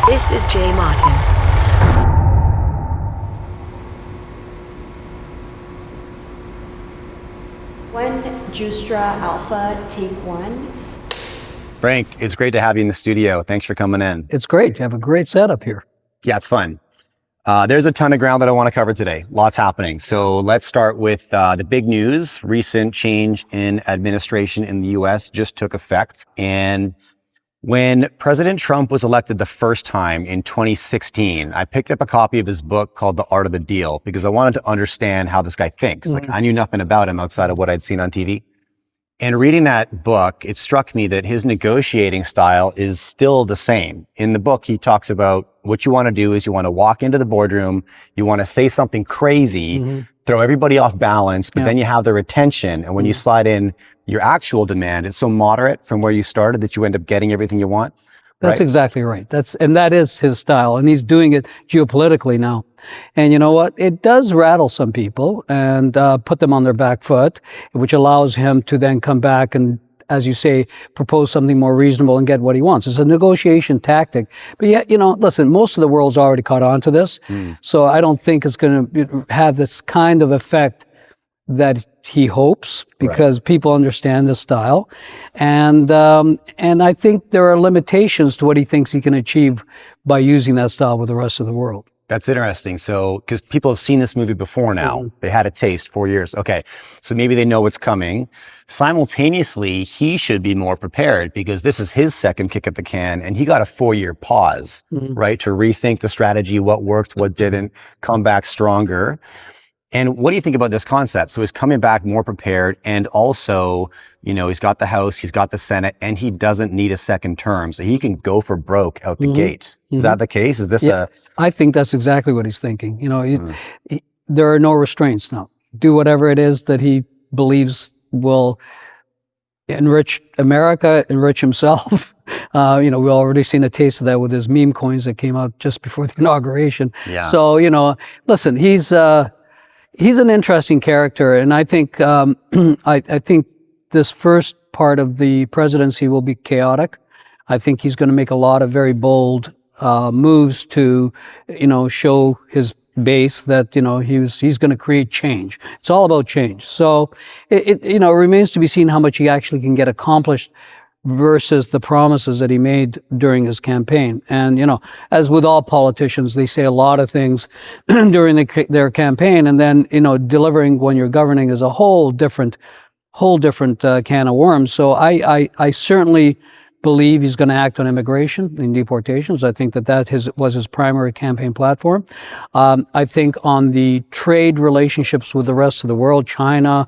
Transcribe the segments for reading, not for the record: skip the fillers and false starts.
This is Jay Martin. One Giustra Alpha, take one. Frank, it's great to have you in the studio. Thanks for coming in. It's great. You have a great setup here. Yeah, it's fun. There's a ton of ground that I want to cover today. Lots happening. So let's start with the big news. Recent change in administration in the US just took effect. And when President Trump was elected the first time in 2016, I picked up a copy of his book called The Art of the Deal because I wanted to understand how this guy thinks. Like, I knew nothing about him outside of what I'd seen on TV. And reading that book, it struck me that his negotiating style is still the same. In the book, he talks about what you want to do is you want to walk into the boardroom, you want to say something crazy, throw everybody off balance, but then you have their attention. And when you slide in your actual demand, it's so moderate from where you started that you end up getting everything you want. That's exactly right. That is his style, and he's doing it geopolitically now. And you know what? It does rattle some people and put them on their back foot, which allows him to then come back and, as you say, propose something more reasonable and get what he wants. It's a negotiation tactic. But yet, listen, most of the world's already caught on to this. So I don't think it's going to have this kind of effect that he hopes, because people understand the style. And I think there are limitations to what he thinks he can achieve by using that style with the rest of the world. That's interesting. So, because people have seen this movie before now, they had a taste 4 years. Okay. So maybe they know what's coming. Simultaneously, he should be more prepared because this is his second kick at the can and he got a 4-year pause, right? To rethink the strategy, what worked, what didn't, come back stronger. And what do you think about this concept? So he's coming back more prepared and also, he's got the House, he's got the Senate, and he doesn't need a second term. So he can go for broke out the gate. Is that the case? Is this I think that's exactly what he's thinking. There are no restraints now. Do whatever it is that he believes will enrich America, enrich himself. We've already seen a taste of that with his meme coins that came out just before the inauguration. Yeah. So, listen, he's an interesting character, and I think I think this first part of the presidency will be chaotic. I think he's going to make a lot of very bold moves to, show his base that he's going to create change. It's all about change. So it remains to be seen how much he actually can get accomplished versus the promises that he made during his campaign. And, as with all politicians, they say a lot of things during their campaign, and then, delivering when you're governing is a whole different can of worms. So I certainly believe he's going to act on immigration and deportations. I think that was his primary campaign platform. I think on the trade relationships with the rest of the world, China,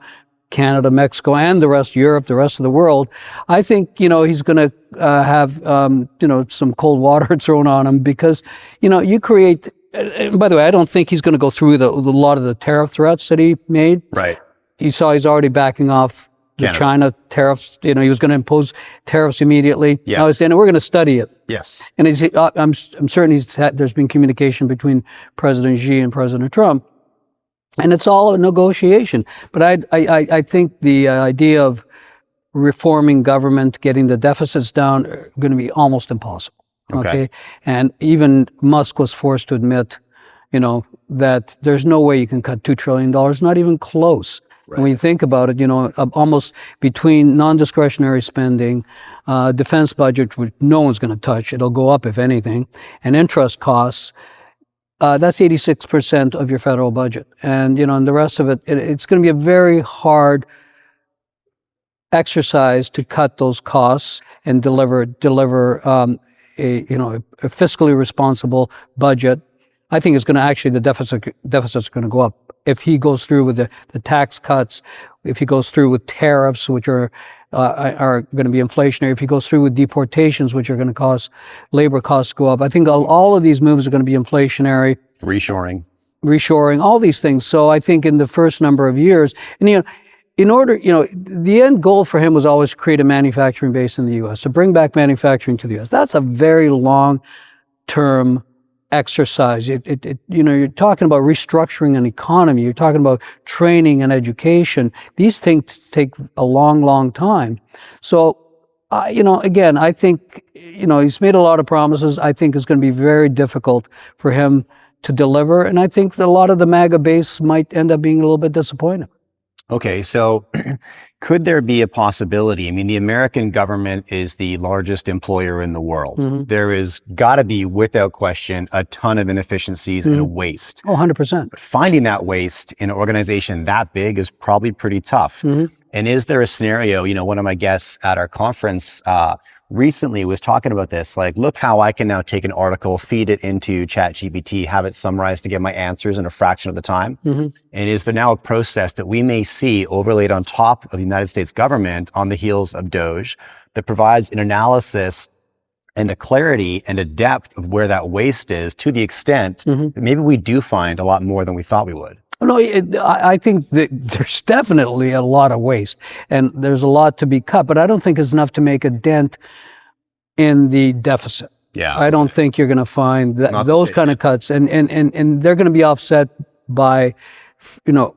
Canada, Mexico, and the rest, Europe, the rest of the world, I think, he's going to have, some cold water thrown on him because, you create, by the way, I don't think he's going to go through a lot of the tariff threats that he made. Right. You saw he's already backing off the China tariffs. He was going to impose tariffs immediately. Yes. Now he's saying, we're going to study it. Yes. And I'm certain there's been communication between President Xi and President Trump. And it's all a negotiation. But I think the idea of reforming government, getting the deficits down, are going to be almost impossible. Okay. And even Musk was forced to admit, that there's no way you can cut $2 trillion, not even close. Right. When you think about it, almost between non-discretionary spending, defense budget, which no one's going to touch, it'll go up if anything, and interest costs, that's 86% of your federal budget. And, and the rest of it, it's going to be a very hard exercise to cut those costs and deliver a fiscally responsible budget. I think it's going to actually, the deficit's going to go up. If he goes through with the tax cuts, if he goes through with tariffs, which are going to be inflationary, if he goes through with deportations, which are going to cause labor costs to go up, I think all of these moves are going to be inflationary. Reshoring, all these things. So I think in the first number of years, and in order, the end goal for him was always to create a manufacturing base in the U.S., to bring back manufacturing to the U.S. That's a very long-term exercise. You're talking about restructuring an economy. You're talking about training and education. These things take a long, long time. So, again, I think, he's made a lot of promises. I think it's going to be very difficult for him to deliver. And I think that a lot of the MAGA base might end up being a little bit disappointed. Okay, so could there be a possibility? I mean, the American government is the largest employer in the world. There is got to be, without question, a ton of inefficiencies and waste. Oh, 100%. But finding that waste in an organization that big is probably pretty tough. And is there a scenario, one of my guests at our conference recently was talking about this, like, look how I can now take an article, feed it into ChatGPT, have it summarized to get my answers in a fraction of the time. And is there now a process that we may see overlaid on top of the United States government on the heels of Doge that provides an analysis and a clarity and a depth of where that waste is, to the extent that maybe we do find a lot more than we thought we would? No, I think that there's definitely a lot of waste, and there's a lot to be cut, but I don't think it's enough to make a dent in the deficit. Yeah, I don't think you're going to find those kind of cuts, and they're going to be offset by,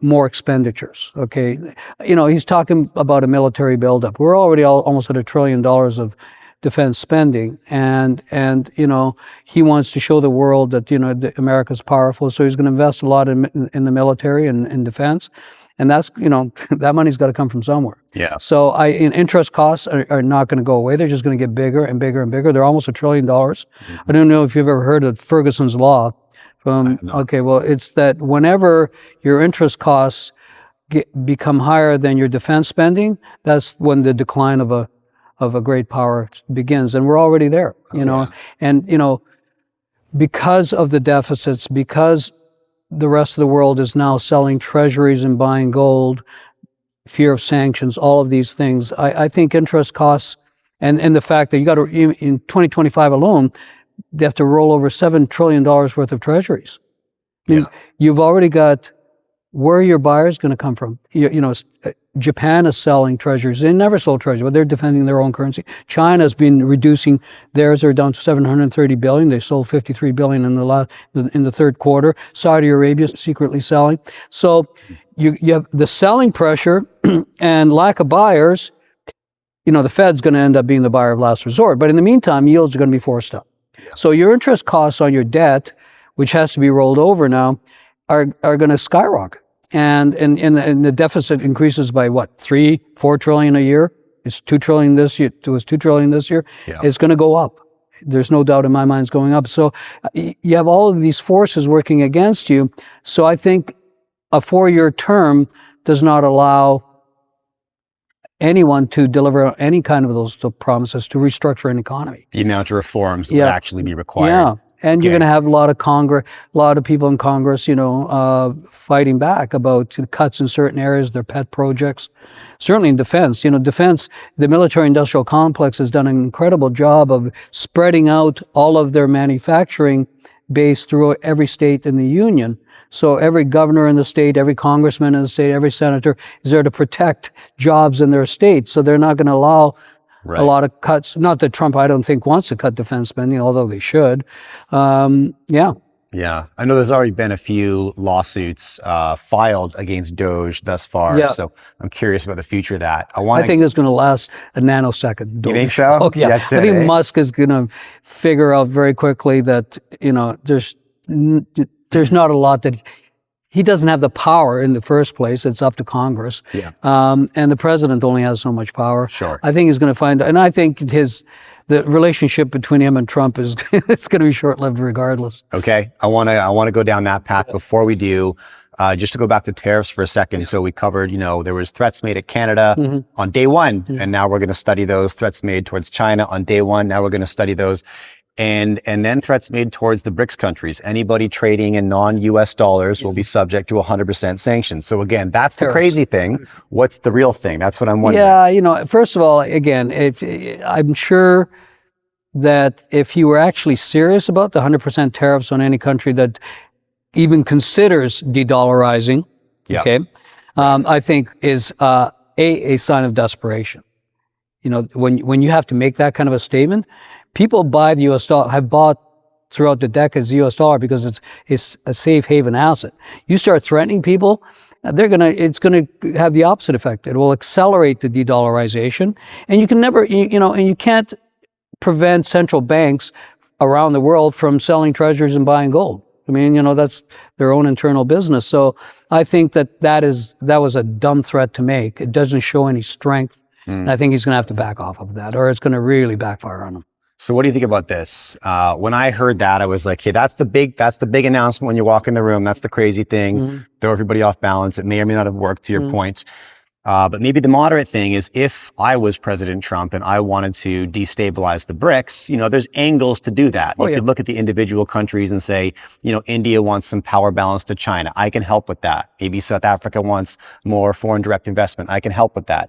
more expenditures. Okay, he's talking about a military buildup. We're already almost at $1 trillion of defense spending, and he wants to show the world that that America's powerful, so he's going to invest a lot in the military and in defense, and that's that money's got to come from somewhere. Yeah. So interest costs are not going to go away. They're just going to get bigger and bigger and bigger. They're almost $1 trillion. I don't know if you've ever heard of Ferguson's law. Okay, well, it's that whenever your interest costs become higher than your defense spending, that's when the decline of a great power begins, and we're already there, and because of the deficits, because the rest of the world is now selling treasuries and buying gold, fear of sanctions, all of these things, I think interest costs, and the fact that you got to, in 2025 alone, they have to roll over $7 trillion worth of treasuries. I mean, you've already got, where are your buyers going to come from? Japan is selling treasuries. They never sold treasuries, but they're defending their own currency. China's been reducing theirs. They're down to $730 billion. They sold $53 billion in the third quarter. Saudi Arabia is secretly selling. So you have the selling pressure and lack of buyers. The Fed's going to end up being the buyer of last resort. But in the meantime, yields are going to be forced up. So your interest costs on your debt, which has to be rolled over now, are going to skyrocket. And the deficit increases by what, 3-4 trillion a year? It's 2 trillion this year. It was 2 trillion this year. Yeah. It's going to go up. There's no doubt in my mind it's going up. So you have all of these forces working against you. So I think a 4-year term does not allow anyone to deliver any kind of those promises to restructure an economy. The amount of reforms would actually be required. Yeah. And you're going to have a lot of people in Congress, fighting back about cuts in certain areas, their pet projects. Certainly in defense, the military-industrial complex has done an incredible job of spreading out all of their manufacturing base through every state in the union. So every governor in the state, every congressman in the state, every senator is there to protect jobs in their state. So they're not going to allow a lot of cuts. Not that Trump, I don't think, wants to cut defense spending, although they should. Yeah. I know there's already been a few lawsuits filed against Doge thus far. Yeah. So I'm curious about the future of that. I think it's going to last a nanosecond. Doge. You think so? Oh, yeah. That's it, I think Musk is going to figure out very quickly that, there's not a lot that he doesn't have the power in the first place. It's up to Congress. Yeah. And the president only has so much power. Sure. I think he's going to find, and I think the relationship between him and Trump is it's going to be short-lived regardless. Okay. I want to go down that path. Before we do, just to go back to tariffs for a second. Yeah. So we covered, there was threats made at Canada on day one, and now we're going to study those threats made towards China on day one. Now we're going to study those. And then threats made towards the BRICS countries. Anybody trading in non-US dollars will be subject to 100% sanctions. So again, that's the crazy thing. What's the real thing? That's what I'm wondering. Yeah, first of all, again, I'm sure that if he were actually serious about the 100% tariffs on any country that even considers de-dollarizing, I think is a sign of desperation. When you have to make that kind of a statement, people buy the U.S. dollar, have bought throughout the decades the U.S. dollar because it's a safe haven asset. You start threatening people, it's gonna have the opposite effect. It will accelerate the de-dollarization, and you can never, and you can't prevent central banks around the world from selling treasuries and buying gold. I mean, that's their own internal business. So I think that was a dumb threat to make. It doesn't show any strength. And I think he's going to have to back off of that, or it's going to really backfire on him. So what do you think about this? When I heard that, I was like, hey, that's the big announcement when you walk in the room. That's the crazy thing. Throw everybody off balance. It may or may not have worked, to your point. But maybe the moderate thing is, if I was President Trump and I wanted to destabilize the BRICS, there's angles to do that. You could look at the individual countries and say, India wants some power balance to China. I can help with that. Maybe South Africa wants more foreign direct investment. I can help with that.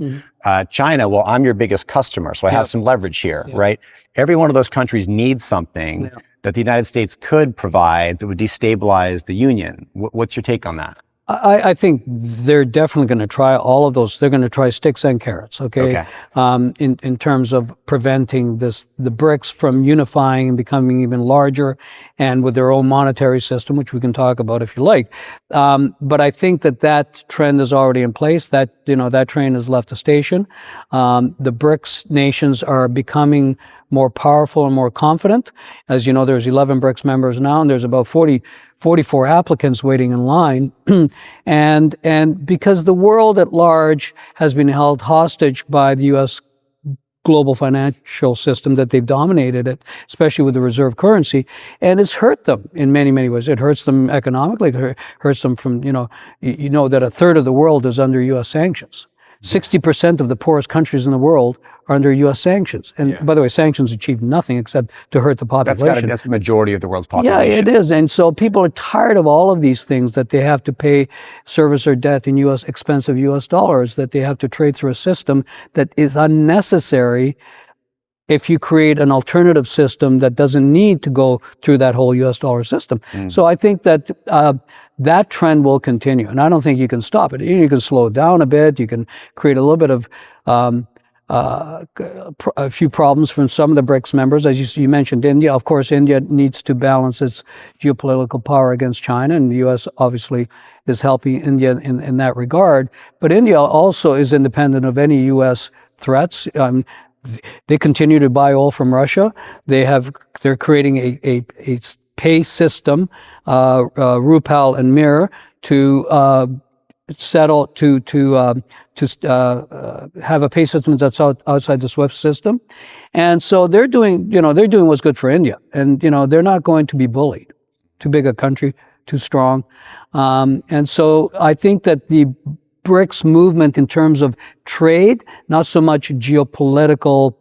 China, well, I'm your biggest customer, so I have some leverage here, right? Every one of those countries needs something that the United States could provide that would destabilize the Union. What's your take on that? I think they're definitely going to try all of those. They're going to try sticks and carrots, okay? In terms of preventing the BRICS from unifying and becoming even larger, and with their own monetary system, which we can talk about if you like. But I think that trend is already in place. That train has left the station. The BRICS nations are becoming more powerful and more confident. As you know, there's 11 BRICS members now, and there's about 44 applicants waiting in line. and because the world at large has been held hostage by the U.S. global financial system, that they've dominated it, especially with the reserve currency, and it's hurt them in many, many ways. It hurts them economically, it hurts them from, that a third of the world is under U.S. sanctions. 60% of the poorest countries in the world are under U.S. sanctions. And by the way, sanctions achieve nothing except to hurt the population. That's the majority of the world's population. Yeah, it is. And so people are tired of all of these things, that they have to pay service or debt in expensive U.S. dollars, that they have to trade through a system that is unnecessary if you create an alternative system that doesn't need to go through that whole U.S. dollar system. So I think that that trend will continue, and I don't think you can stop it. You can slow it down a bit. You can create a little bit of a few problems from some of the BRICS members. As you mentioned, India. Of course, India needs to balance its geopolitical power against China, and the U.S. obviously is helping India in that regard. But India also is independent of any U.S. threats. They continue to buy oil from Russia. They're creating a pay system, Rupal and Mir, to settle to have a pay system that's outside the SWIFT system, and so they're doing what's good for India, and they're not going to be bullied. Too big a country, too strong, and so I think that the BRICS movement in terms of trade, not so much the geopolitical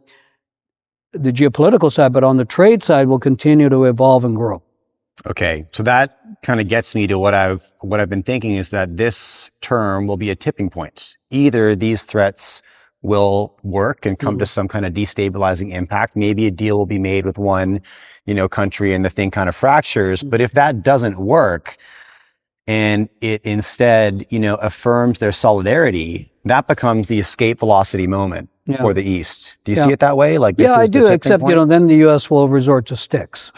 side, but on the trade side, will continue to evolve and grow. Okay, so that kind of gets me to what I've been thinking, is that this term will be a tipping point. Either these threats will work and come to some kind of destabilizing impact. Maybe a deal will be made with one, country, and the thing kind of fractures. But if that doesn't work, and it instead, affirms their solidarity, that becomes the escape velocity moment for the East. Do you see it that way? Like this I do, except, then the U.S. will resort to sticks.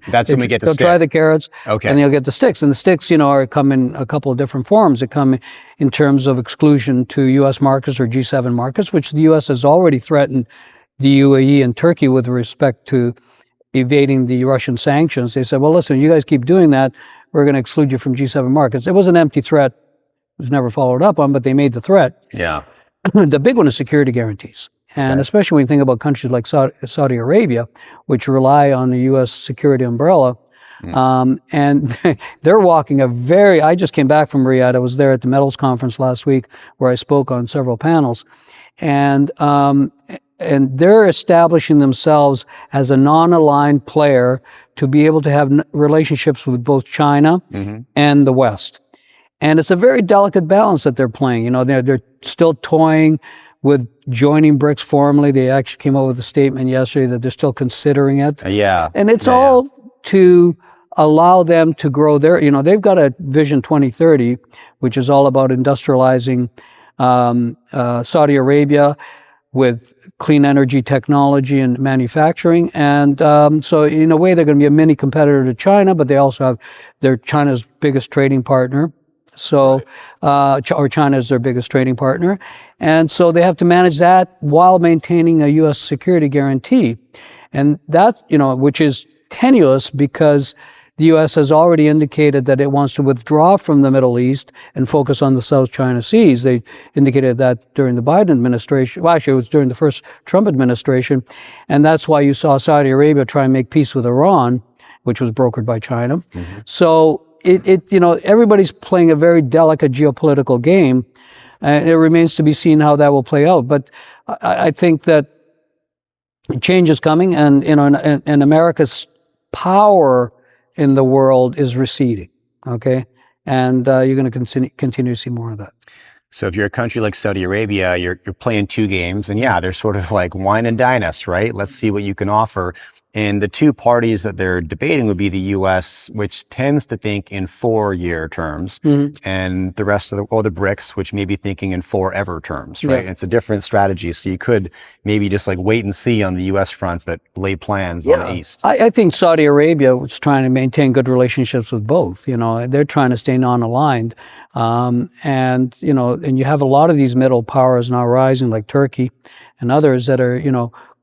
That's when we get the sticks. They'll try the carrots, okay, and they'll get the sticks. And the sticks, come in a couple of different forms. They come in terms of exclusion to U.S. markets or G7 markets, which the U.S. has already threatened the UAE and Turkey with respect to evading the Russian sanctions. They said, well, listen, you guys keep doing that, we're going to exclude you from G7 markets. It was an empty threat. It was never followed up on, but they made the threat. Yeah. The big one is security guarantees. And especially when you think about countries like Saudi Arabia, which rely on the U.S. security umbrella. And they're walking I just came back from Riyadh. I was there at the Metals Conference last week, where I spoke on several panels. And they're establishing themselves as a non-aligned player to be able to have relationships with both China and the West. And it's a very delicate balance that they're playing. They're still toying with joining BRICS formally. They actually came out with a statement yesterday that they're still considering it. And it's all to allow them to grow they've got a Vision 2030, which is all about industrializing Saudi Arabia with clean energy technology and manufacturing. And so in a way, they're going to be a mini competitor to China, but they also they're China's biggest trading partner. So, or China is their biggest trading partner. And so they have to manage that while maintaining a U.S. security guarantee. And that, which is tenuous because the U.S. has already indicated that it wants to withdraw from the Middle East and focus on the South China Seas. They indicated that during the Biden administration. Well, actually, it was during the first Trump administration. And that's why you saw Saudi Arabia try and make peace with Iran, which was brokered by China. Mm-hmm. So everybody's playing a very delicate geopolitical game. And it remains to be seen how that will play out. But I think that change is coming, and America's power in the world is receding, okay? And you're going to continue to see more of that. So if you're a country like Saudi Arabia, you're playing two games, and yeah, they're sort of like wine and dine us, right? Let's see what you can offer. And the two parties that they're debating would be the U.S., which tends to think in 4-year terms, and the rest of the BRICS, which may be thinking in forever terms, right? And it's a different strategy. So you could maybe just like wait and see on the U.S. front, but lay plans on the East. I think Saudi Arabia was trying to maintain good relationships with both. They're trying to stay non-aligned. And you have a lot of these middle powers now rising, like Turkey and others that are,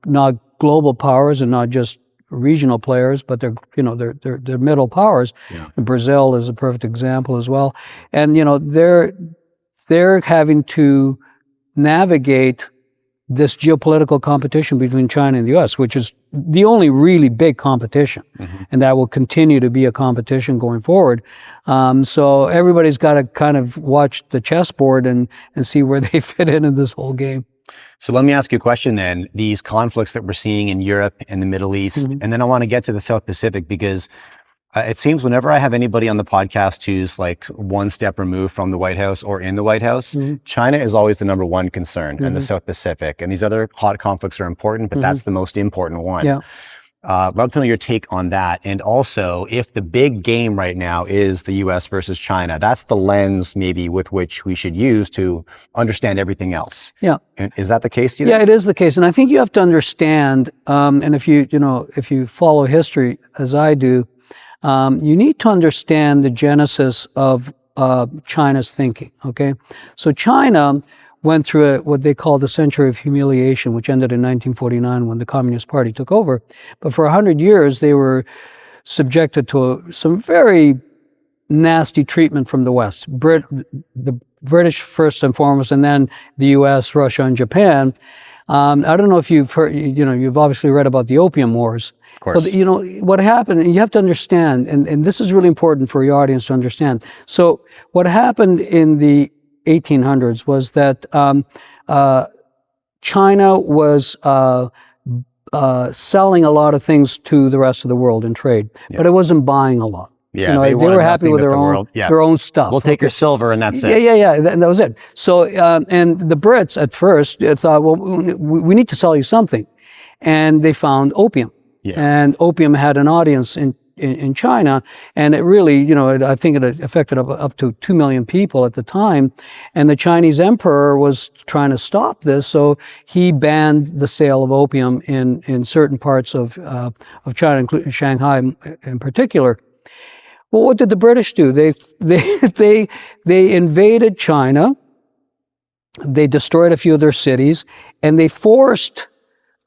not global powers and not just regional players, but they're middle powers. Yeah. Brazil is a perfect example as well. And, they're having to navigate this geopolitical competition between China and the U.S., which is the only really big competition. Mm-hmm. And that will continue to be a competition going forward. So everybody's got to kind of watch the chessboard and see where they fit in this whole game. So let me ask you a question then. These conflicts that we're seeing in Europe and the Middle East, and then I want to get to the South Pacific because it seems whenever I have anybody on the podcast who's like one step removed from the White House or in the White House, China is always the number one concern in the South Pacific. And these other hot conflicts are important, but that's the most important one. Yeah. Love to know your take on that. And also, if the big game right now is the U.S. versus China, that's the lens maybe with which we should use to understand everything else. Yeah. And is that the case, do you think? Yeah, it is the case. And I think you have to understand, and if you follow history as I do, you need to understand the genesis of China's thinking, okay? So China went through what they call the century of humiliation, which ended in 1949 when the Communist Party took over. But for 100 years, they were subjected to some very nasty treatment from the West. The British first and foremost, and then the U.S., Russia, and Japan. I don't know if you've heard, you've obviously read about the Opium Wars. Of course. But, what happened, and you have to understand, and this is really important for your audience to understand. So what happened in the 1800s was that China was selling a lot of things to the rest of the world in trade, but it wasn't buying a lot. Yeah, they were happy with their own stuff. We'll take your silver and that's it. Yeah, and that was it. So, and the Brits at first thought, well, we need to sell you something. And they found opium. Yeah. And opium had an audience in China, and it really, I think it affected up to 2 million people at the time. And the Chinese emperor was trying to stop this, so he banned the sale of opium in certain parts of China, including Shanghai in particular. Well, what did the British do? They invaded China. They destroyed a few of their cities, and they forced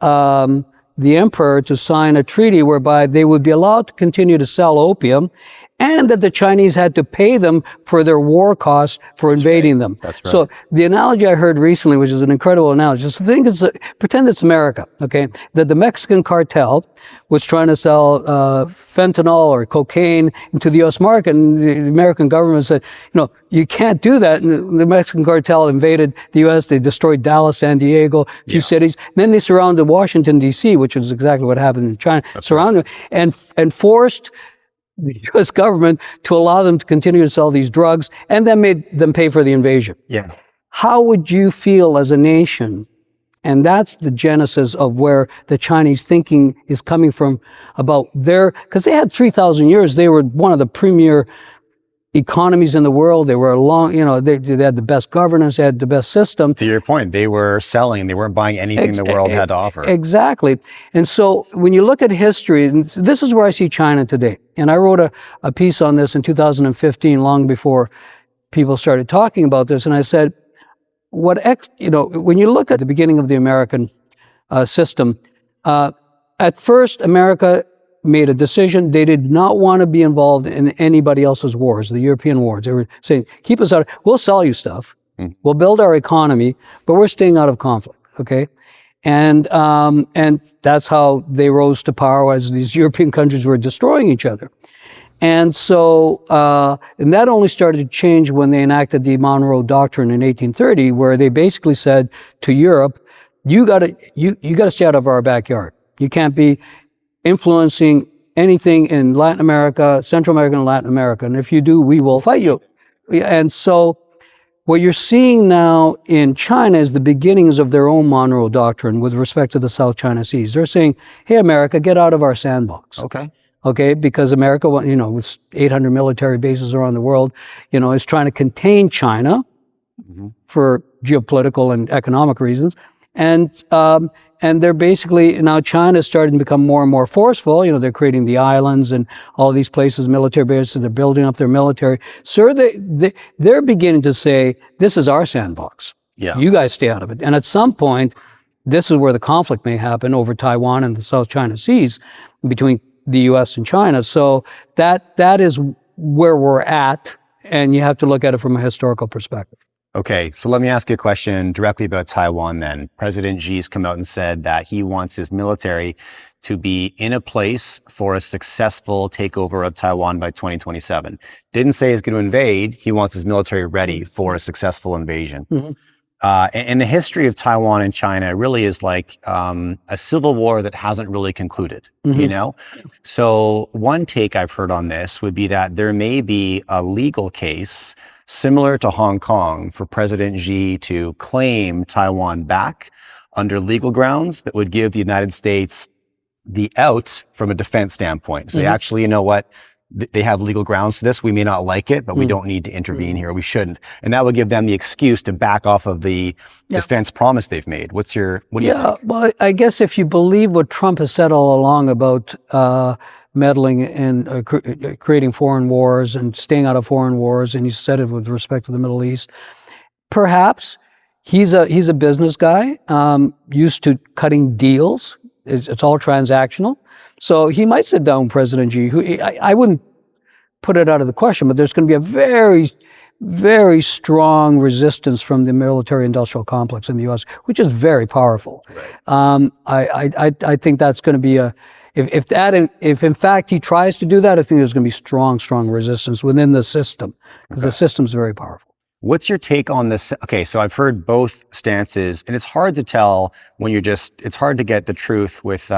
the emperor to sign a treaty whereby they would be allowed to continue to sell opium, and that the Chinese had to pay them for their war costs for invading them. That's right. So the analogy I heard recently, which is an incredible analogy, just pretend it's America, okay? That the Mexican cartel was trying to sell fentanyl or cocaine into the U.S. market, and the American government said, you can't do that. And the Mexican cartel invaded the U.S. They destroyed Dallas, San Diego, a few cities. And then they surrounded Washington, D.C., which is exactly what happened in China. Surrounded and forced the U.S. government to allow them to continue to sell these drugs, and then made them pay for the invasion. Yeah. How would you feel as a nation? And that's the genesis of where the Chinese thinking is coming from about because they had 3,000 years. They were one of the premier economies in the world. They were they had the best governance, they had the best system. To your point, they were selling, they weren't buying anything the world had to offer. Exactly. And so when you look at history, and this is where I see China today. And I wrote a piece on this in 2015, long before people started talking about this. And I said, when you look at the beginning of the American system, at first, America made a decision. They did not want to be involved in anybody else's wars, the European wars. They were saying, keep us out. We'll sell you stuff. We'll build our economy, but we're staying out of conflict. Okay. And that's how they rose to power as these European countries were destroying each other. And so, and that only started to change when they enacted the Monroe Doctrine in 1830, where they basically said to Europe, you gotta stay out of our backyard. You can't be influencing anything in Latin America, Central America and Latin America. And if you do, we will fight you. And so what you're seeing now in China is the beginnings of their own Monroe Doctrine with respect to the South China Seas. They're saying, hey, America, get out of our sandbox. Okay, because America, with 800 military bases around the world, is trying to contain China for geopolitical and economic reasons. And they're basically, now China's starting to become more and more forceful. They're creating the islands and all these places, military bases, they're building up their military. So they're beginning to say, this is our sandbox. Yeah. You guys stay out of it. And at some point, this is where the conflict may happen over Taiwan and the South China Seas between the U.S. and China. So that is where we're at, and you have to look at it from a historical perspective. Okay, so let me ask you a question directly about Taiwan then. President Xi's come out and said that he wants his military to be in a place for a successful takeover of Taiwan by 2027. Didn't say he's going to invade. He wants his military ready for a successful invasion. And the history of Taiwan and China really is like a civil war that hasn't really concluded, So one take I've heard on this would be that there may be a legal case similar to Hong Kong for President Xi to claim Taiwan back under legal grounds that would give the United States the out from a defense standpoint. So actually, you know what? They have legal grounds to this. We may not like it, but we don't need to intervene here. We shouldn't. And that would give them the excuse to back off of the defense promise they've made. What do you think? Well, I guess if you believe what Trump has said all along about meddling and creating foreign wars and staying out of foreign wars, and he said it with respect to the Middle East, perhaps he's a business guy, used to cutting deals. It's all transactional. So he might sit down with President Xi, who I wouldn't put it out of the question, but there's going to be a very, very strong resistance from the military-industrial complex in the U.S., which is very powerful. I think that's going to be if in fact he tries to do that, I think there's going to be strong resistance within the system, because the system's very powerful. What's your take on this? Okay, so I've heard both stances, and it's hard to tell when it's hard to get the truth with,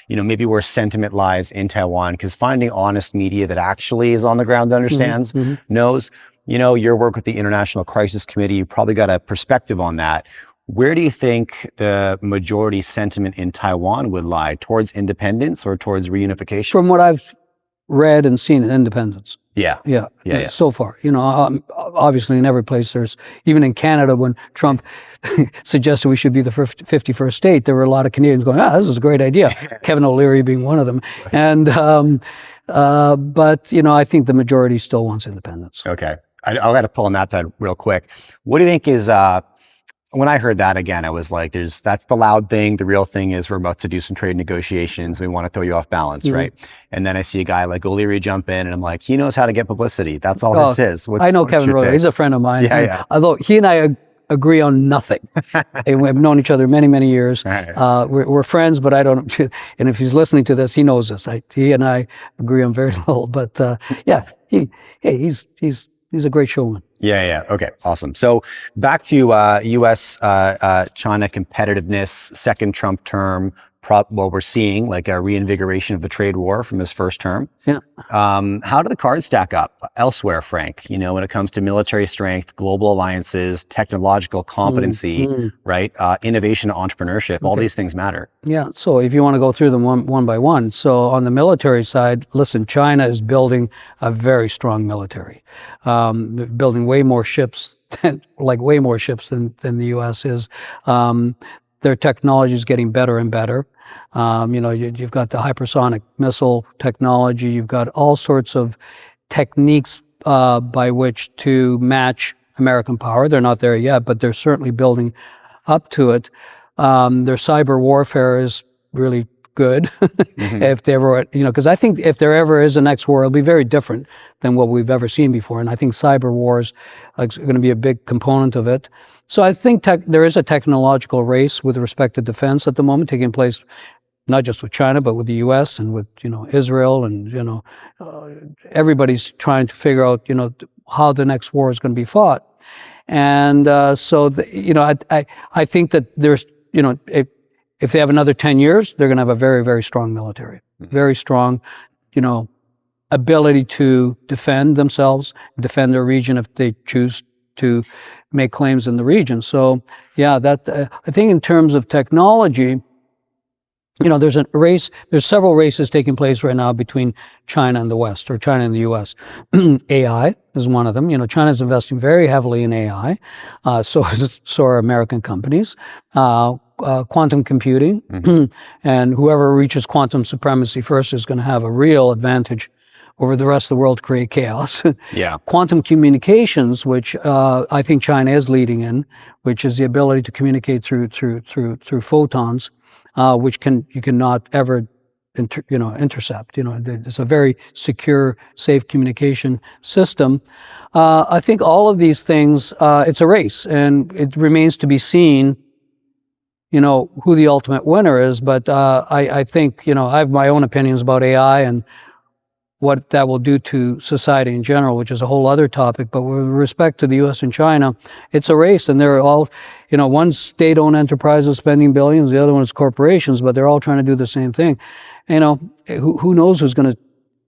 maybe where sentiment lies in Taiwan, because finding honest media that actually is on the ground, understands, knows, your work with the International Crisis Committee, you probably got a perspective on that. Where do you think the majority sentiment in Taiwan would lie? Towards independence or towards reunification? From what I've read and seen, independence. Yeah. So far, obviously in every place even in Canada, when Trump suggested we should be the 51st state, there were a lot of Canadians going, this is a great idea. Kevin O'Leary being one of them. Right. And, but I think the majority still wants independence. Okay. I got to pull on that real quick. What do you think is, when I heard that again, I was like, that's the loud thing. The real thing is we're about to do some trade negotiations. We want to throw you off balance, right? And then I see a guy like O'Leary jump in and I'm like, he knows how to get publicity. That's all this is. I know Kevin O'Leary. He's a friend of mine. Yeah. Although he and I agree on nothing. And we've known each other many, many years. We're friends, but I don't, and if he's listening to this, he knows this. He and I agree on very little, but he's a great showman. Yeah. Okay. Awesome. So back to U.S.-China competitiveness, second Trump term, we're seeing like a reinvigoration of the trade war from his first term. Yeah. How do the cards stack up elsewhere, Frank? When it comes to military strength, global alliances, technological competency, right? Innovation, entrepreneurship, all these things matter. Yeah. So if you want to go through them one by one. So on the military side, listen, China is building a very strong military, building way more ships than the U.S. is. Their technology is getting better and better. You've got the hypersonic missile technology. You've got all sorts of techniques by which to match American power. They're not there yet, but they're certainly building up to it. Their cyber warfare is really good if there were, because I think if there ever is a next war, it'll be very different than what we've ever seen before. And I think cyber wars are going to be a big component of it. So I think there is a technological race with respect to defense at the moment taking place, not just with China, but with the U.S. and with, Israel, and, everybody's trying to figure out, how the next war is going to be fought. And I think that there's, if they have another 10 years, they're going to have a very, very strong military, very strong, ability to defend themselves, defend their region if they choose to make claims in the region. So, yeah, I think in terms of technology, there's several races taking place right now between China and the West, or China and the U.S. AI is one of them. China's investing very heavily in AI. So are American companies. Quantum computing, and whoever reaches quantum supremacy first is going to have a real advantage over the rest of the world to create chaos. Yeah. Quantum communications, which I think China is leading in, which is the ability to communicate through photons, which you cannot ever intercept. It's a very secure, safe communication system. I think all of these things, it's a race, and it remains to be seen who the ultimate winner is. But I think, I have my own opinions about AI and what that will do to society in general, which is a whole other topic. But with respect to the U.S. and China, it's a race, and they're all, one's state-owned enterprises spending billions, the other one is corporations, but they're all trying to do the same thing. Who knows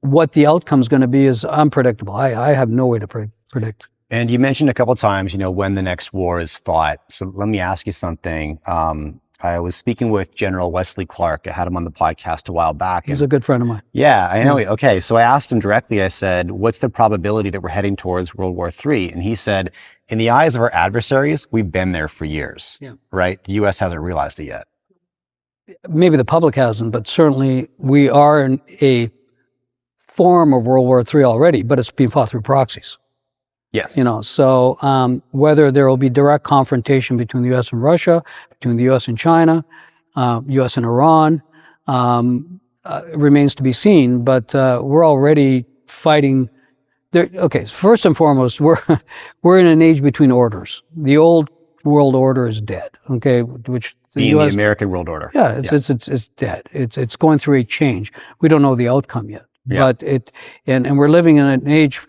what the outcome is going to be is unpredictable. I have no way to predict. And you mentioned a couple of times, when the next war is fought. So let me ask you something. I was speaking with General Wesley Clark. I had him on the podcast a while back. He's a good friend of mine. Yeah, I know. Yeah. Okay, so I asked him directly, I said, what's the probability that we're heading towards World War III? And he said, in the eyes of our adversaries, we've been there for years, right? The U.S. hasn't realized it yet. Maybe the public hasn't, but certainly we are in a form of World War III already, but it's being fought through proxies. Yes. So whether there will be direct confrontation between the U.S. and Russia, between the U.S. and China, U.S. and Iran, remains to be seen. But we're already fighting. Okay, first and foremost, we're in an age between orders. The old world order is dead. Okay, which the U.S. the American world order. Yeah, it's dead. It's going through a change. We don't know the outcome yet. Yeah. But and we're living in an age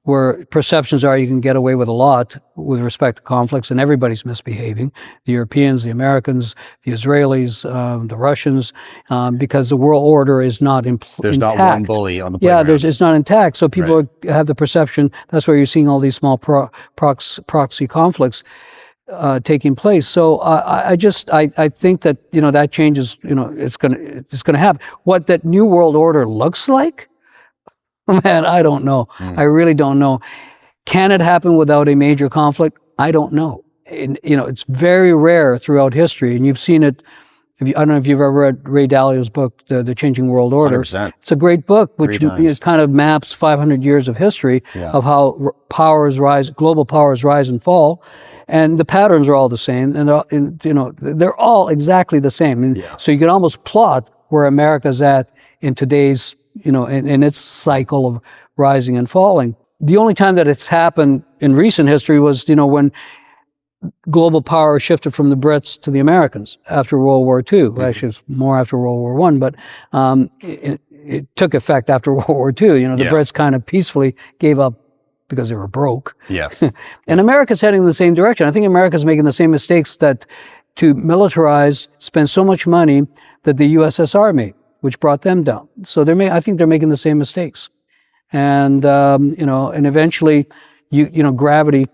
where perceptions are you can get away with a lot with respect to conflicts, and everybody's misbehaving. The Europeans, the Americans, the Israelis, the Russians, because the world order is not intact. There's not one bully on the playground. Yeah, it's not intact. So people have the perception, that's where you're seeing all these small proxy conflicts taking place. So I think that, that change is, it's gonna happen. What that new world order looks like, man, I don't know. I really don't know. Can it happen without a major conflict? I don't know. And, it's very rare throughout history, and you've seen it. I don't know if you've ever read Ray Dalio's book, The Changing World Order. 100%. It's a great book, which kind of maps 500 years of history of how global powers rise and fall, and the patterns are all the same, and they're all exactly the same. And so you can almost plot where America's at in today's, in its cycle of rising and falling. The only time that it's happened in recent history was, when global power shifted from the Brits to the Americans after World War II. Actually, it's more after World War I, but it took effect after World War II. The Brits kind of peacefully gave up because they were broke. Yes. And America's heading in the same direction. I think America's making the same mistakes that to militarize, spend so much money that the USSR made, which brought them down. So I think they're making the same mistakes. And, and eventually, gravity,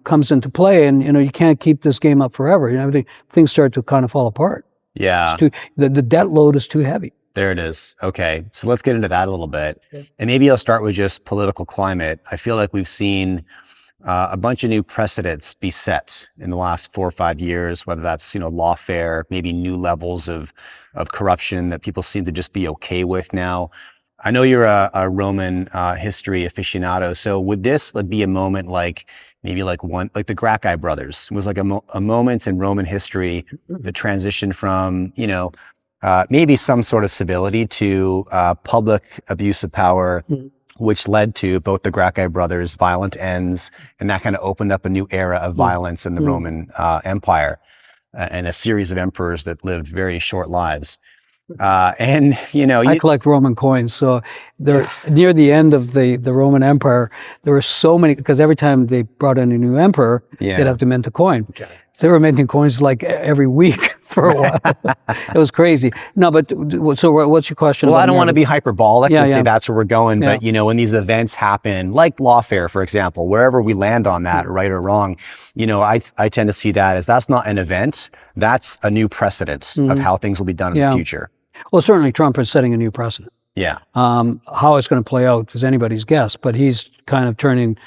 comes into play, and, you can't keep this game up forever. Things start to kind of fall apart. Yeah. The debt load is too heavy. There it is. Okay. So let's get into that a little bit. And maybe I'll start with just political climate. I feel like we've seen a bunch of new precedents be set in the last 4 or 5 years, whether that's, lawfare, maybe new levels of corruption that people seem to just be okay with now. I know you're a Roman history aficionado. So would this be a moment like maybe like the Gracchi brothers? It was like a moment in Roman history, the transition from, maybe some sort of civility to public abuse of power, which led to both the Gracchi brothers' violent ends, and that kind of opened up a new era of violence in the Roman Empire, and a series of emperors that lived very short lives. And I collect Roman coins, so they're near the end of the Roman Empire. There were so many, because every time they brought in a new emperor, they'd have to mint a coin. Okay. So they were minting coins like every week for a while. It was crazy. No, but so what's your question? Well, I don't want to be hyperbolic and say that's where we're going, but when these events happen, like lawfare, for example, wherever we land on that, right or wrong, I tend to see that as that's not an event, that's a new precedent of how things will be done in the future. Well, certainly Trump is setting a new precedent. Yeah. How it's going to play out is anybody's guess, but he's kind of turning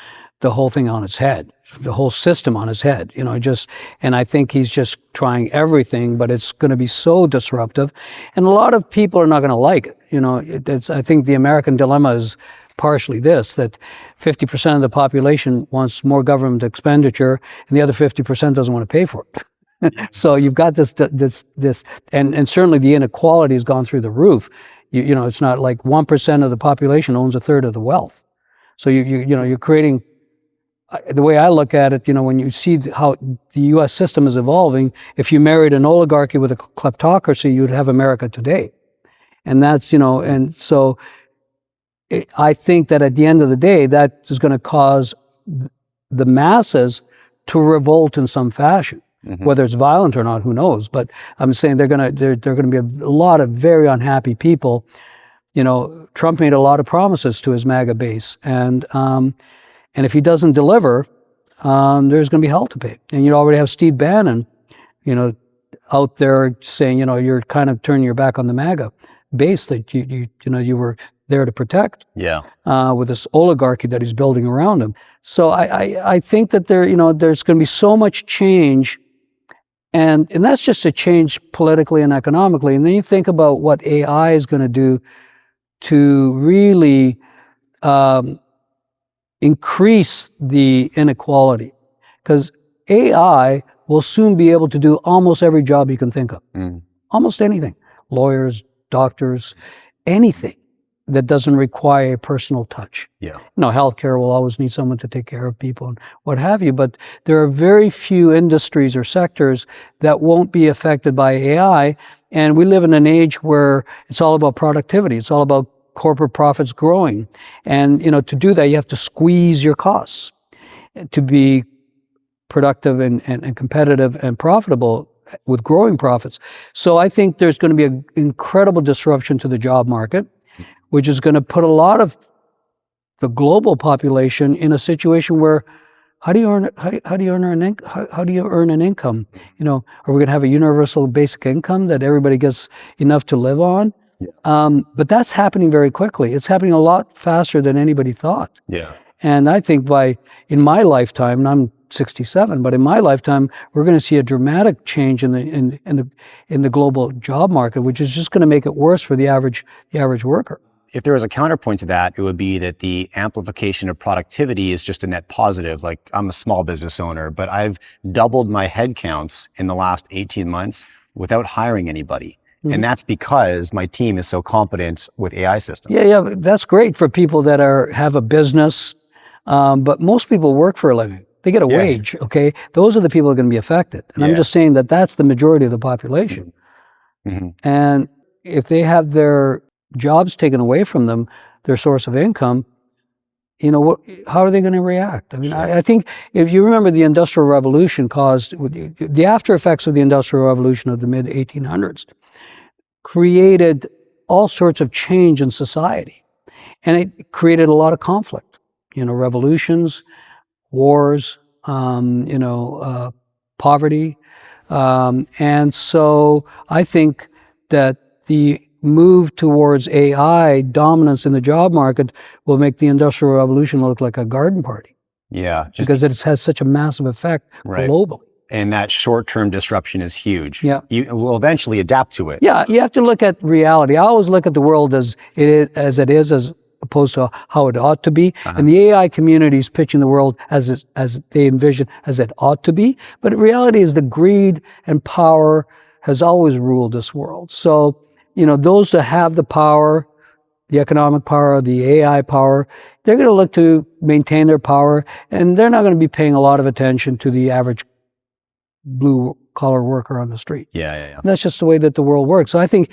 the whole thing on its head, the whole system on its head, and I think he's just trying everything, but it's going to be so disruptive, and a lot of people are not going to like it. I think the American dilemma is partially this, that 50% of the population wants more government expenditure, and the other 50% doesn't want to pay for it. So you've got this, and certainly the inequality has gone through the roof. It's not like 1% of the population owns a third of the wealth. So you're creating. The way I look at it, when you see how the U.S. system is evolving, if you married an oligarchy with a kleptocracy, you'd have America today, and that's and so I think that at the end of the day, that is going to cause the masses to revolt in some fashion. Whether it's violent or not, who knows? But I'm saying they're going to be a lot of very unhappy people. Trump made a lot of promises to his MAGA base, and if he doesn't deliver, there's going to be hell to pay. And you already have Steve Bannon, out there saying, you're kind of turning your back on the MAGA base that you were there to protect. Yeah. With this oligarchy that he's building around him. So I think that there's going to be so much change. And that's just a change politically and economically. And then you think about what AI is going to do to really increase the inequality. Because AI will soon be able to do almost every job you can think of. Almost anything. Lawyers, doctors, anything that doesn't require a personal touch. Yeah. Healthcare will always need someone to take care of people and what have you, but there are very few industries or sectors that won't be affected by AI, and we live in an age where it's all about productivity. It's all about corporate profits growing. And, to do that, you have to squeeze your costs to be productive and competitive and profitable with growing profits. So I think there's going to be an incredible disruption to the job market, which is going to put a lot of the global population in a situation where how do you earn an income? Are we going to have a universal basic income that everybody gets enough to live on? Yeah. But that's happening very quickly. It's happening a lot faster than anybody thought. Yeah. And I think in my lifetime, and I'm 67, but in my lifetime, we're going to see a dramatic change in the global job market, which is just going to make it worse for the average worker. If there was a counterpoint to that, it would be that the amplification of productivity is just a net positive. Like, I'm a small business owner, but I've doubled my headcounts in the last 18 months without hiring anybody. And that's because my team is so competent with AI systems. Yeah, that's great for people that have a business, but most people work for a living. They get a wage, okay? Those are the people who are going to be affected. And I'm just saying that that's the majority of the population. And if they have their jobs taken away from them, their source of income, how are they going to react? I mean, I think if you remember, the Industrial Revolution caused the after effects of the Industrial Revolution of the mid 1800s created all sorts of change in society, and it created a lot of conflict. Revolutions, wars, poverty, and so I think that the move towards AI dominance in the job market will make the Industrial Revolution look like a garden party. Yeah. Because it has such a massive effect globally. And that short-term disruption is huge. Yeah. You will eventually adapt to it. Yeah, you have to look at reality. I always look at the world as it is as opposed to how it ought to be. And the AI community is pitching the world as they envision as it ought to be. But the reality is the greed and power has always ruled this world. So those that have the power, the economic power, the AI power, they're going to look to maintain their power, and they're not going to be paying a lot of attention to the average blue-collar worker on the street. Yeah. That's just the way that the world works. So I think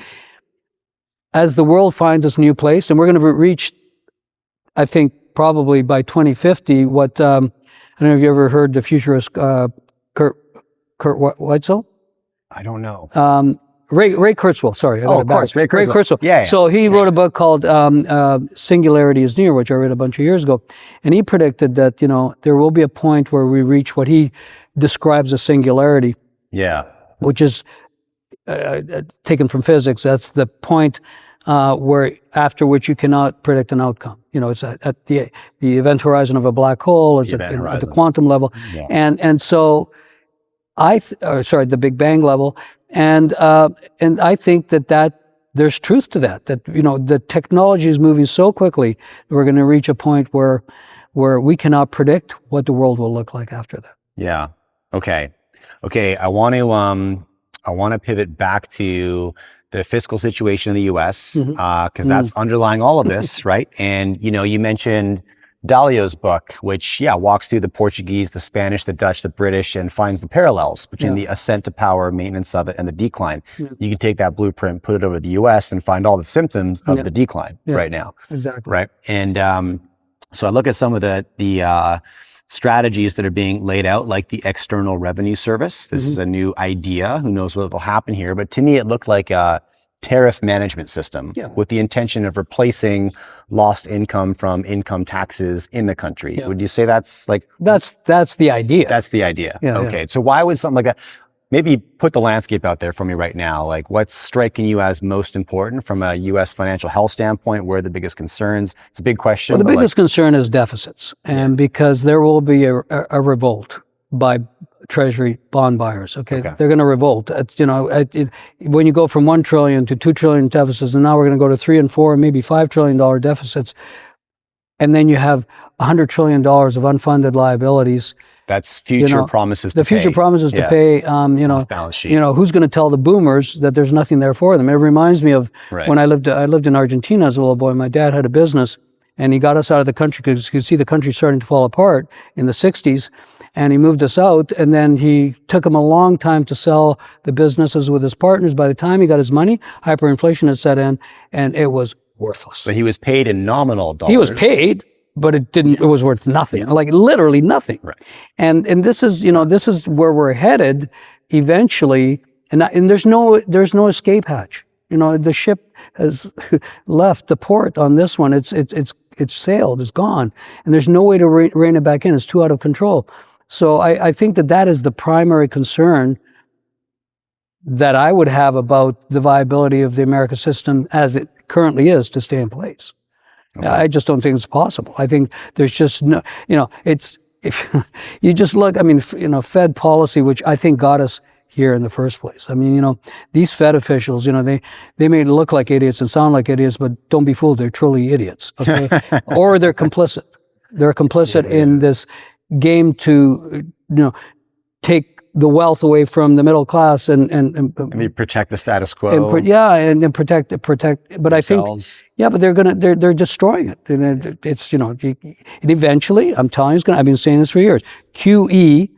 as the world finds its new place, and we're going to reach, I think, probably by 2050, what, I don't know if you ever heard the futurist Kurt Weitzel? I don't know. Ray Kurzweil, sorry. Of course, Ray Kurzweil. Yeah. So he wrote a book called Singularity is Near, which I read a bunch of years ago. And he predicted that, there will be a point where we reach what he describes as singularity. Yeah. Which is taken from physics. That's the point where after which you cannot predict an outcome. It's at the event horizon of a black hole. It's at the quantum level. Yeah. And so the Big Bang level. And I think that there's truth to that the technology is moving so quickly that we're going to reach a point where we cannot predict what the world will look like after that. Yeah. Okay. I want to pivot back to the fiscal situation in the U.S. Because that's underlying all of this, right? And you mentioned Dalio's book, which walks through the Portuguese, the Spanish, the Dutch, the British, and finds the parallels between the ascent to power, maintenance of it, and the decline. You can take that blueprint, put it over to the U.S., and find all the symptoms of the decline right now. Exactly. Right. And so I look at some of the strategies that are being laid out, like the External Revenue Service. This is a new idea. Who knows what will happen here? But to me, it looked like a tariff management system with the intention of replacing lost income from income taxes in the country. Would you say that's like... That's the idea. That's the idea. Okay. So why would something like that... Maybe put the landscape out there for me right now. Like, what's striking you as most important from a U.S. financial health standpoint? Where are the biggest concerns? It's a big question. Well, the biggest concern is deficits. And because there will be a revolt by Treasury bond buyers. Okay. They're going to revolt. It's, when you go from $1 trillion to $2 trillion deficits, and now we're going to go to $3 and $4 and maybe $5 trillion deficits. And then you have $100 trillion of unfunded liabilities. That's future promises to pay. The future promises to pay, off balance sheet. Who's going to tell the boomers that there's nothing there for them? It reminds me of when I lived in Argentina as a little boy. My dad had a business, and he got us out of the country because you could see the country starting to fall apart in the 60s. And he moved us out, and then he took him a long time to sell the businesses with his partners. By the time he got his money, hyperinflation had set in, and it was worthless. So he was paid in nominal dollars. He was paid, but it was worth nothing, like literally nothing. Right. And this is, this is where we're headed eventually. And there's no escape hatch. The ship has left the port on this one. It's sailed, it's gone. And there's no way to rein it back in. It's too out of control. So I think that is the primary concern that I would have about the viability of the American system as it currently is to stay in place. I just don't think it's possible. I think there's just no, if you just look, Fed policy, which I think got us here in the first place. These Fed officials, they may look like idiots and sound like idiots, but don't be fooled, they're truly idiots, okay? Or they're complicit. They're complicit in this game to, take the wealth away from the middle class and protect the status quo. And protect. But themselves. I think, but they're destroying it. And it's, eventually, I'm telling you, I've been saying this for years. QE,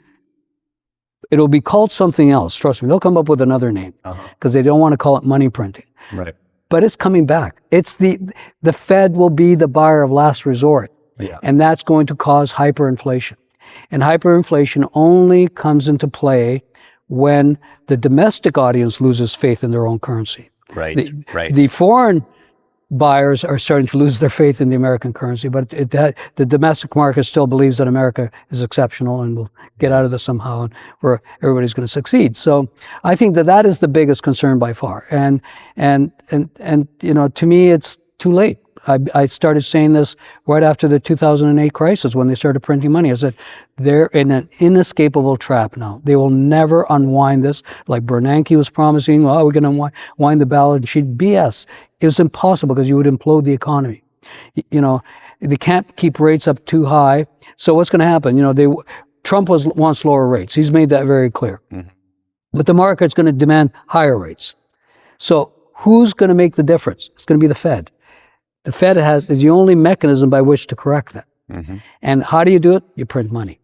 it'll be called something else. Trust me, they'll come up with another name because they don't want to call it money printing. Right. But it's coming back. It's the Fed will be the buyer of last resort. Yeah. And that's going to cause hyperinflation. And hyperinflation only comes into play when the domestic audience loses faith in their own currency. Right. The foreign buyers are starting to lose their faith in the American currency, but the domestic market still believes that America is exceptional and will get out of this somehow, and where everybody's going to succeed. So I think that is the biggest concern by far. And to me, it's too late. I started saying this right after the 2008 crisis when they started printing money. I said, they're in an inescapable trap now. They will never unwind this. Like Bernanke was promising, we're going to wind the balance sheet. BS. It was impossible because you would implode the economy. They can't keep rates up too high. So what's going to happen? Trump wants lower rates. He's made that very clear. Mm-hmm. But the market's going to demand higher rates. So Who's going to make the difference? It's going to be the Fed. The Fed is the only mechanism by which to correct that. And how do you do it? You print money.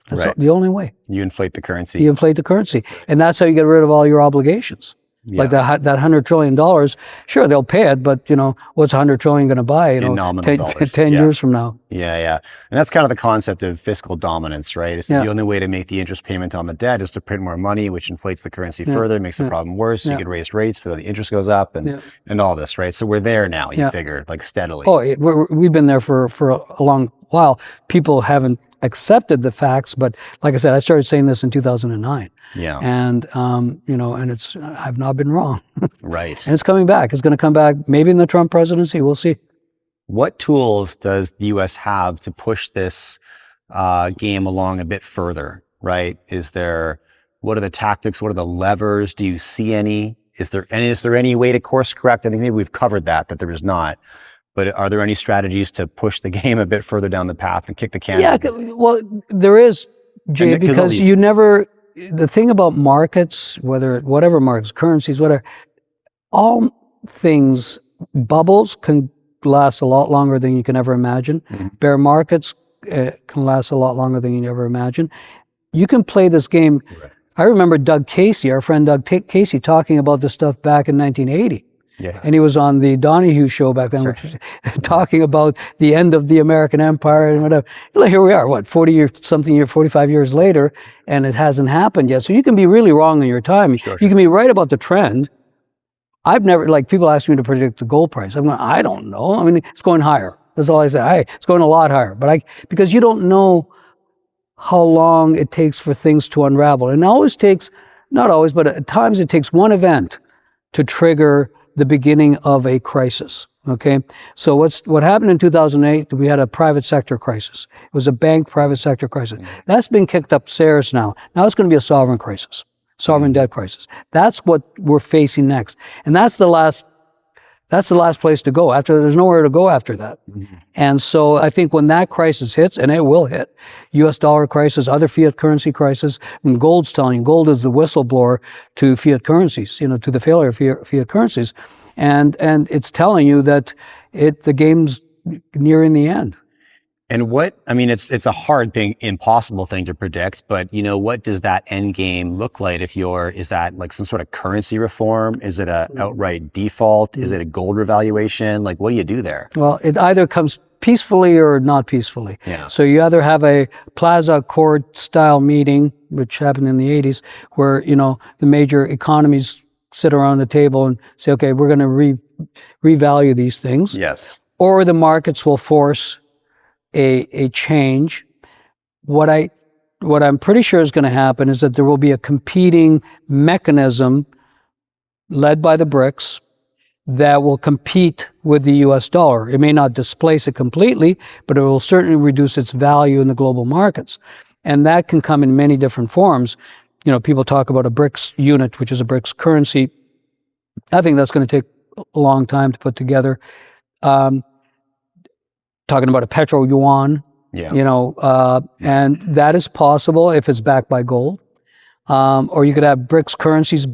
That's the only way. You inflate the currency. You inflate the currency. And that's how you get rid of all your obligations. Like that $100 trillion, sure, they'll pay it, but what's $100 trillion going to buy, in nominal dollars. 10 years from now? Yeah. And that's kind of the concept of fiscal dominance, right? It's the only way to make the interest payment on the debt is to print more money, which inflates the currency further, makes the problem worse. You can raise rates, but the interest goes up and all this, right? So we're there now, you figure, like steadily. Oh, we've been there for a long while. People haven't accepted the facts, but like I said, I started saying this in 2009. Yeah. And, and I've not been wrong. Right. And it's coming back. It's going to come back maybe in the Trump presidency. We'll see. What tools does the U.S. have to push this game along a bit further, right? What are the tactics? What are the levers? Do you see any? Is there any way to course correct? I think maybe we've covered that there is not. But are there any strategies to push the game a bit further down the path and kick the can? Yeah, well, there is, Jay, because the thing about markets, whatever markets, currencies, whatever, all things, bubbles can last a lot longer than you can ever imagine. Bear markets can last a lot longer than you ever imagine. You can play this game. Right. I remember Doug Casey, our friend Doug Casey, talking about this stuff back in 1980. Yeah. And he was on the Donahue show back then, which was talking about the end of the American Empire and whatever. Here we are, 45 years later, and it hasn't happened yet. So you can be really wrong in your timing. Sure. You can be right about the trend. I've never, people ask me to predict the gold price. I'm going, I don't know. I mean, it's going higher. That's all I say. It's going a lot higher. But because you don't know how long it takes for things to unravel. And it always takes, not always, but at times it takes one event to trigger the beginning of a crisis, okay? So what happened in 2008, we had a private sector crisis. It was a bank private sector crisis. That's been kicked upstairs now. Now it's going to be a sovereign crisis, sovereign debt crisis. That's what we're facing next. And that's the last place to go. There's nowhere to go after that. And so I think when that crisis hits, and it will hit, US dollar crisis, other fiat currency crisis, and gold is the whistleblower to fiat currencies, to the failure of fiat currencies. And it's telling you that the game's nearing the end. And it's a hard thing, impossible thing to predict, but what does that end game look like is that like some sort of currency reform? Is it a outright default? Is it a gold revaluation? Like, what do you do there? Well, it either comes peacefully or not peacefully. Yeah. So you either have a Plaza Accord style meeting, which happened in the 80s, where, the major economies sit around the table and say, okay, we're going to revalue these things. Yes. Or the markets will force a change. What I'm pretty sure is going to happen is that there will be a competing mechanism led by the BRICS that will compete with the US dollar. It may not displace it completely, but it will certainly reduce its value in the global markets. And that can come in many different forms. People talk about a BRICS unit, which is a BRICS currency. I think that's going to take a long time to put together. Talking about a petro yuan, and that is possible if it's backed by gold. Or you could have BRICS currencies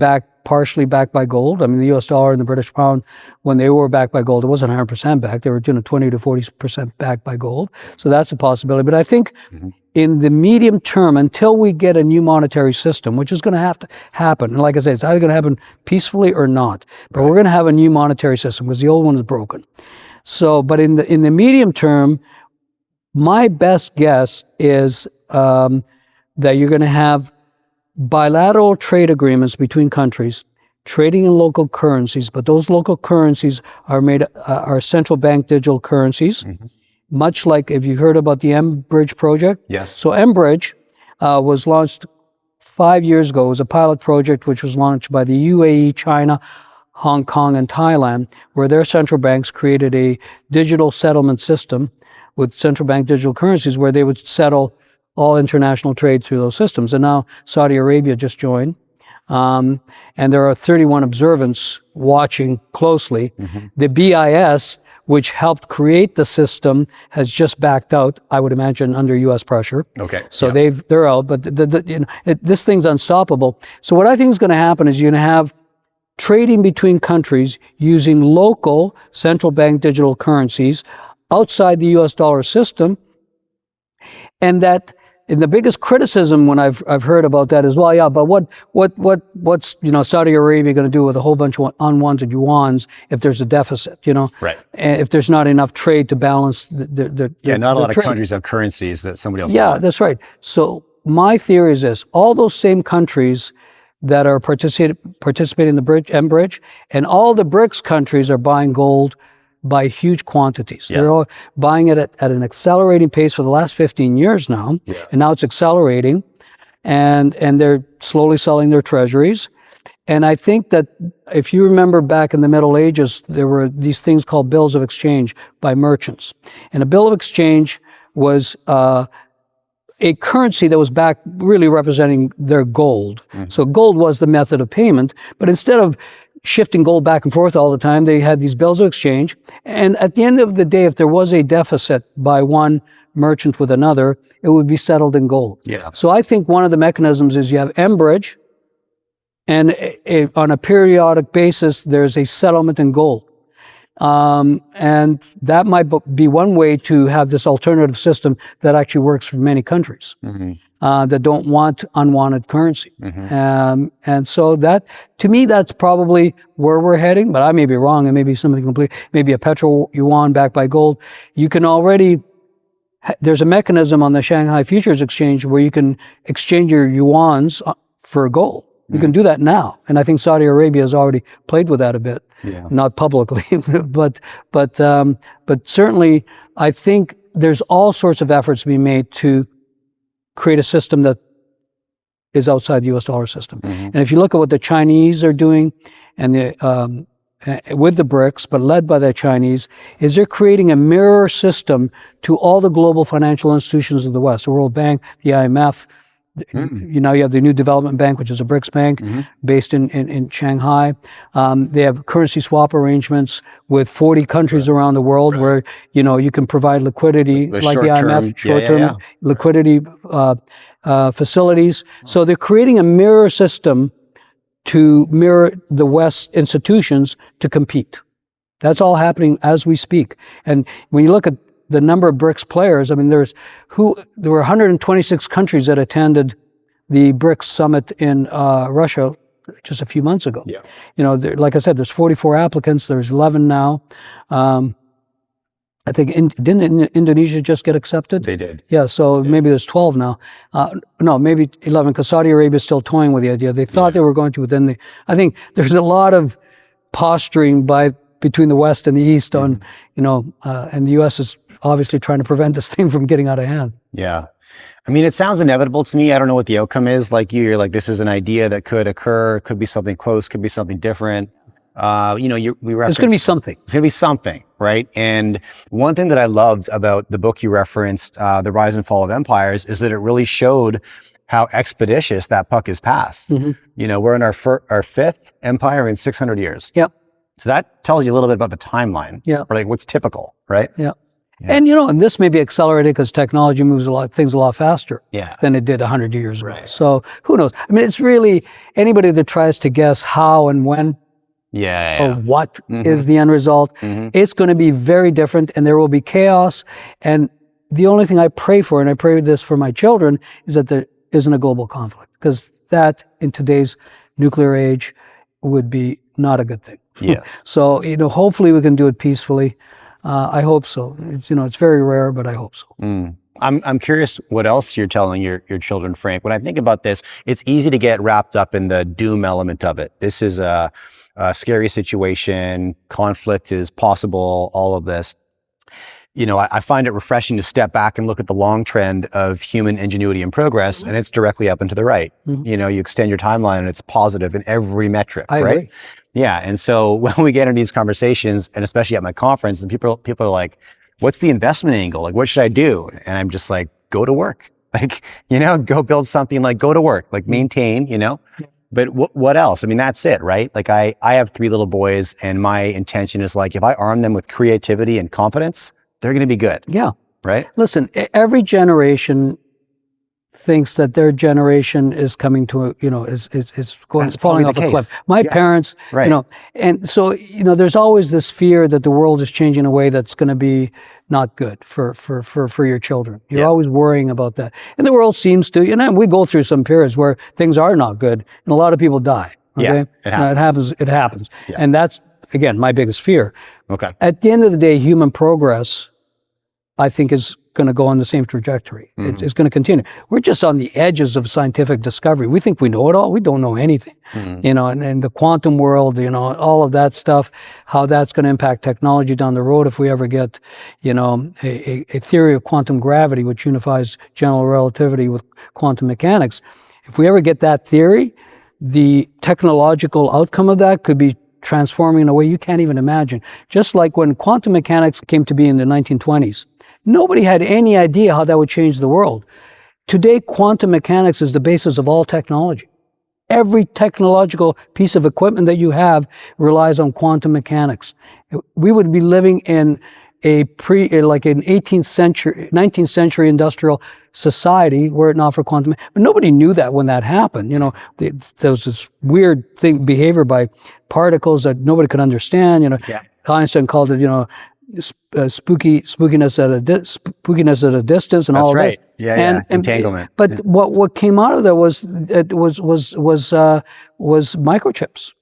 partially backed by gold. I mean, the US dollar and the British pound, when they were backed by gold, it wasn't 100% backed. They were 20 to 40% backed by gold. So that's a possibility. But I think in the medium term, until we get a new monetary system, which is going to have to happen, and like I said, it's either going to happen peacefully or not, but we're going to have a new monetary system because the old one is broken. So, but in the medium term, my best guess is that you're going to have bilateral trade agreements between countries trading in local currencies, but those local currencies are central bank digital currencies, much like if you've heard about the mBridge project. Yes. So mBridge was launched 5 years ago. It was a pilot project which was launched by the UAE, China, Hong Kong, and Thailand, where their central banks created a digital settlement system with central bank digital currencies where they would settle all international trade through those systems. And now Saudi Arabia just joined. And there are 31 observants watching closely. The BIS, which helped create the system, has just backed out, I would imagine, under U.S. pressure. Okay. So they're out, but this thing's unstoppable. So what I think is going to happen is you're going to have trading between countries using local central bank digital currencies outside the US dollar system. And the biggest criticism when I've heard about that is, well, yeah, but what's Saudi Arabia going to do with a whole bunch of unwanted yuans if there's a deficit, Right. and if there's not enough trade to balance the Not a lot trade. of countries have currencies that somebody else Yeah, wants. that's right. So my theory is this: all those same countries that are participating in the bridge, and all the BRICS countries are buying gold by huge quantities. Yeah. They're all buying it at an accelerating pace for the last 15 years now, and now it's accelerating, and they're slowly selling their treasuries. And I think that if you remember back in the Middle Ages, there were these things called bills of exchange by merchants. And a bill of exchange was a currency that was back really representing their gold. So gold was the method of payment, but instead of shifting gold back and forth all the time, they had these bills of exchange. And at the end of the day, if there was a deficit by one merchant with another, it would be settled in gold. Yeah. So I think one of the mechanisms is you have bridge, and on a periodic basis, there's a settlement in gold. And that might be one way to have this alternative system that actually works for many countries that don't want unwanted currency. And so that, to me, that's probably where we're heading, but I may be wrong. It may be something complete, maybe a petro yuan backed by gold. You can already, there's a mechanism on the Shanghai Futures Exchange where you can exchange your yuans for gold. You can do that now, and I think Saudi Arabia has already played with that a bit, not publicly, but certainly I think there's all sorts of efforts to be made to create a system that is outside the U.S. dollar system. And if you look at what the Chinese are doing, and with the BRICS, but led by the Chinese, is they're creating a mirror system to all the global financial institutions of the West, the World Bank, the IMF. You have the New Development Bank, which is a BRICS bank based in Shanghai. They have currency swap arrangements with 40 countries around the world where, you can provide liquidity like the IMF, short-term liquidity facilities. So they're creating a mirror system to mirror the West institutions to compete. That's all happening as we speak. And when you look at the number of BRICS players, I mean, there were 126 countries that attended the BRICS summit in Russia just a few months ago. Like I said, there's 44 applicants. There's 11 now. I think, didn't Indonesia just get accepted? They did. Yeah, so maybe there's 12 now. No, maybe 11, because Saudi Arabia is still toying with the idea. They thought they were going to I think there's a lot of posturing between the West and the East on, and the U.S. is obviously trying to prevent this thing from getting out of hand. Yeah. I mean, it sounds inevitable to me. I don't know what the outcome is. Like you're like, this is an idea that could occur, could be something close, could be something different. We referenced. It's going to be something. It's going to be something, right? And one thing that I loved about the book you referenced, The Rise and Fall of Empires, is that it really showed how expeditious that puck is passed. We're in our fifth empire in 600 years. Yep. So that tells you a little bit about the timeline. Yeah. Or like what's typical, right? Yeah. And and this may be accelerated because technology moves things a lot faster than it did 100 years ago. So who knows? I mean, it's really anybody that tries to guess how and when or what is the end result. It's going to be very different, and there will be chaos. And the only thing I pray for, and I pray this for my children, is that there isn't a global conflict, because that in today's nuclear age would be not a good thing. Yes. So, hopefully we can do it peacefully. I hope so. It's very rare, but I hope so. I'm curious what else you're telling your children, Frank. When I think about this, it's easy to get wrapped up in the doom element of it. This is a scary situation. Conflict is possible. All of this. I find it refreshing to step back and look at the long trend of human ingenuity and progress, and it's directly up and to the right. You extend your timeline and it's positive in every metric, I right? agree. Yeah. And so when we get into these conversations, and especially at my conference, and people are like, what's the investment angle? Like, what should I do? And I'm just like, go to work. Like, go build something, like go to work, like maintain, But what else? I mean, that's it, right? Like I have 3 little boys, and my intention is like, if I arm them with creativity and confidence, they're going to be good. Yeah. Right? Listen, every generation thinks that their generation is coming to a, is going That's falling off probably a the cliff. case. My Yeah. parents, Right. and so there's always this fear that the world is changing in a way that's going to be not good for your children. You're Yeah. always worrying about that, and the world seems to. We go through some periods where things are not good, and a lot of people die. Okay, Yeah, it happens. It happens, Yeah. and that's again my biggest fear. Okay. At the end of the day, human progress, I think, is going to go on the same trajectory. Mm-hmm. It's going to continue. We're just on the edges of scientific discovery. We think we know it all. We don't know anything. Mm-hmm. And the quantum world, all of that stuff, how that's going to impact technology down the road if we ever get, a theory of quantum gravity, which unifies general relativity with quantum mechanics. If we ever get that theory, the technological outcome of that could be transforming in a way you can't even imagine. Just like when quantum mechanics came to be in the 1920s, nobody had any idea how that would change the world. Today, quantum mechanics is the basis of all technology. Every technological piece of equipment that you have relies on quantum mechanics. We would be living in an 19th century industrial society were it not for quantum. But nobody knew that when that happened. There was this weird behavior by particles that nobody could understand. Yeah. Einstein called it, spookiness at a distance, and That's all right. this. Yeah, entanglement. But what came out of that was microchips.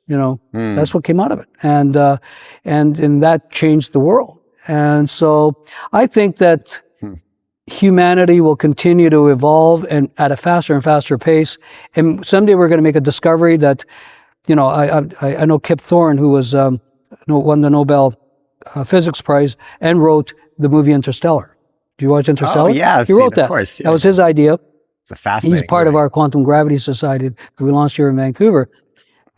That's what came out of it, and that changed the world. And so I think that humanity will continue to evolve and at a faster and faster pace. And someday we're going to make a discovery that, I know Kip Thorne, who won the Nobel Physics Prize and wrote the movie Interstellar. Do you watch Interstellar? Oh, yeah. He wrote that. Of course. Yeah. That was his idea. It's a fascinating He's part of our Quantum Gravity Society that we launched here in Vancouver.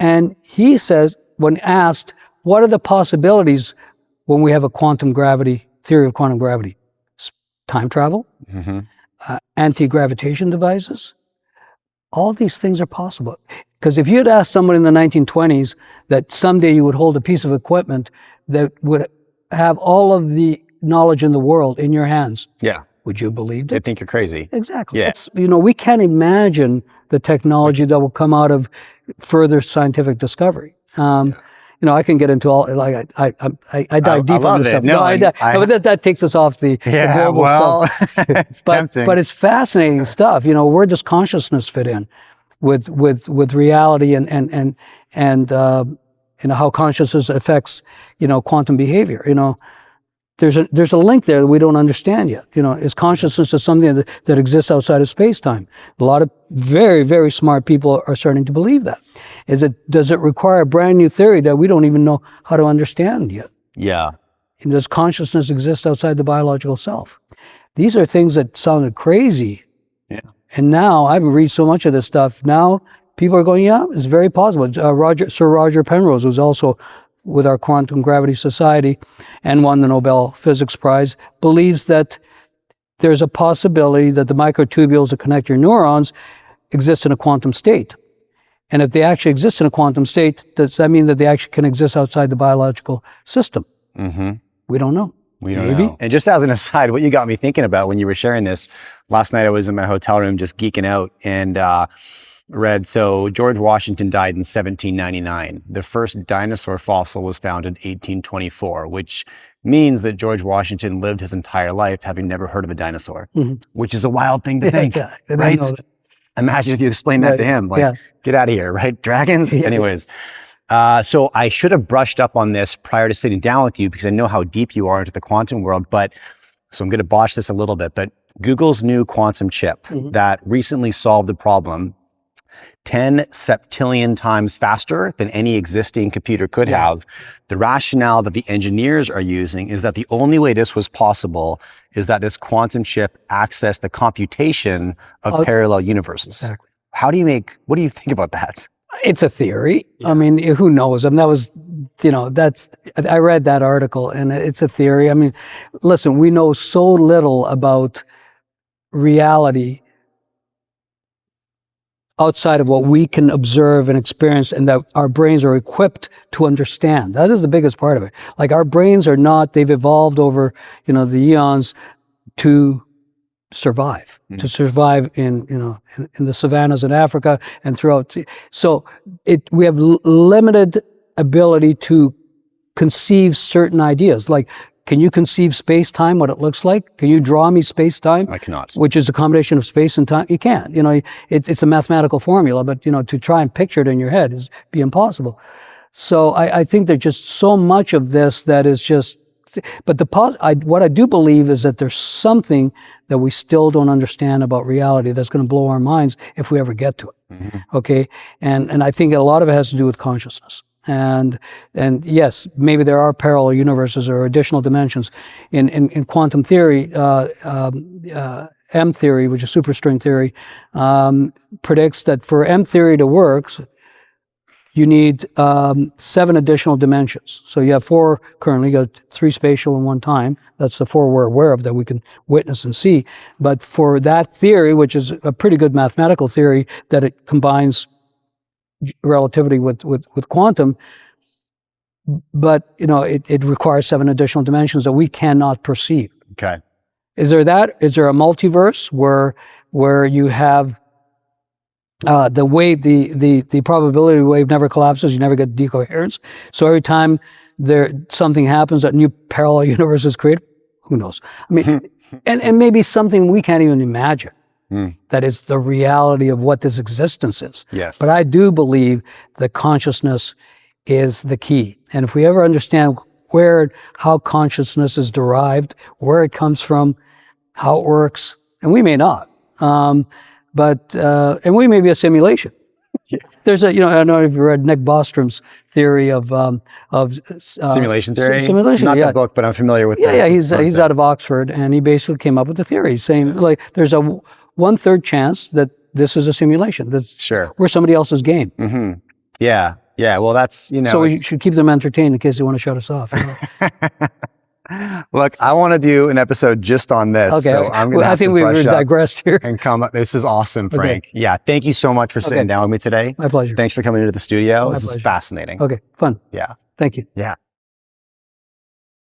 And he says, when asked, what are the possibilities when we have a theory of quantum gravity? Time travel, anti-gravitation devices, all these things are possible. Because if you had asked someone in the 1920s that someday you would hold a piece of equipment that would have all of the knowledge in the world in your hands, would you believe it? They think you're crazy. Exactly. Yeah. We can't imagine the technology that will come out of further scientific discovery. I can get into all, I dive deep on this stuff. But that takes us off the global stuff. It's tempting. But it's fascinating stuff. Where does consciousness fit in with reality and how consciousness affects, quantum behavior? There's a link there that we don't understand yet. Is consciousness something that exists outside of space-time? A lot of very, very smart people are starting to believe that. Does it require a brand new theory that we don't even know how to understand yet? Yeah. And does consciousness exist outside the biological self? These are things that sounded crazy. Yeah. And now I've read so much of this stuff. Now people are going, yeah, it's very possible. Sir Roger Penrose, who's also with our Quantum Gravity Society and won the Nobel Physics Prize, believes that there's a possibility that the microtubules that connect your neurons exist in a quantum state. And if they actually exist in a quantum state, does that mean that they actually can exist outside the biological system? We don't know. We don't know. And just as an aside, what you got me thinking about when you were sharing this, last night I was in my hotel room just geeking out and read, so George Washington died in 1799. The first dinosaur fossil was found in 1824, which means that George Washington lived his entire life having never heard of a dinosaur, which is a wild thing to think, right? Imagine if you explained that to him, get out of here, right? Dragons? Anyways. So I should have brushed up on this prior to sitting down with you because I know how deep you are into the quantum world, so I'm going to botch this a little bit, but Google's new quantum chip that recently solved the problem 10 septillion times faster than any existing computer could have. The rationale that the engineers are using is that the only way this was possible is that this quantum chip accessed the computation of parallel universes. Exactly. What do you think about that? It's a theory. I mean, who knows? I mean, that was, I read that article and it's a theory. I mean, listen, we know so little about reality outside of what we can observe and experience and that our brains are equipped to understand. That is the biggest part of it. Like our brains are not, they've evolved over, the eons to survive, to survive in, in the savannas in Africa and throughout. So we have limited ability to conceive certain ideas. Like, can you conceive space-time, what it looks like? Can you draw me space-time? I cannot. Which is a combination of space and time. You can't. It's a mathematical formula, but, to try and picture it in your head is be impossible. So I think there's just so much of this that is just, but what I do believe is that there's something that we still don't understand about reality that's going to blow our minds if we ever get to it. Mm-hmm. Okay? And I think a lot of it has to do with consciousness. And yes, maybe there are parallel universes or additional dimensions. In quantum theory, M theory, which is superstring theory, predicts that for M theory to work, you need 7 additional dimensions. So you have 4 currently, you got 3 spatial and 1 time. That's the 4 we're aware of that we can witness and see. But for that theory, which is a pretty good mathematical theory, that it combines relativity with quantum, but it requires 7 additional dimensions that we cannot perceive. Okay. Is there a multiverse where you have the wave, the probability wave never collapses, you never get decoherence. So every time something happens, a new parallel universe is created? Who knows? I mean, and maybe something we can't even imagine. That is the reality of what this existence is. Yes. But I do believe that consciousness is the key. And if we ever understand how consciousness is derived, where it comes from, how it works, and we may not, and we may be a simulation. Yeah. There's I don't know if you read Nick Bostrom's theory of simulation theory. Simulation, not yeah. the book, but I'm familiar with. He's out of Oxford, and he basically came up with the theory saying there's a 1/3 chance that this is a simulation. That's sure. We're somebody else's game. Mm-hmm. Yeah. Well, that's So we should keep them entertained in case they want to shut us off. Look, I want to do an episode just on this. Okay. So I'm going to I think we've digressed here. And this is awesome, Frank. Okay. Yeah. Thank you so much for sitting down with me today. My pleasure. Thanks for coming into the studio. My This pleasure. is fascinating. Okay. Fun. Yeah. Thank you. Yeah.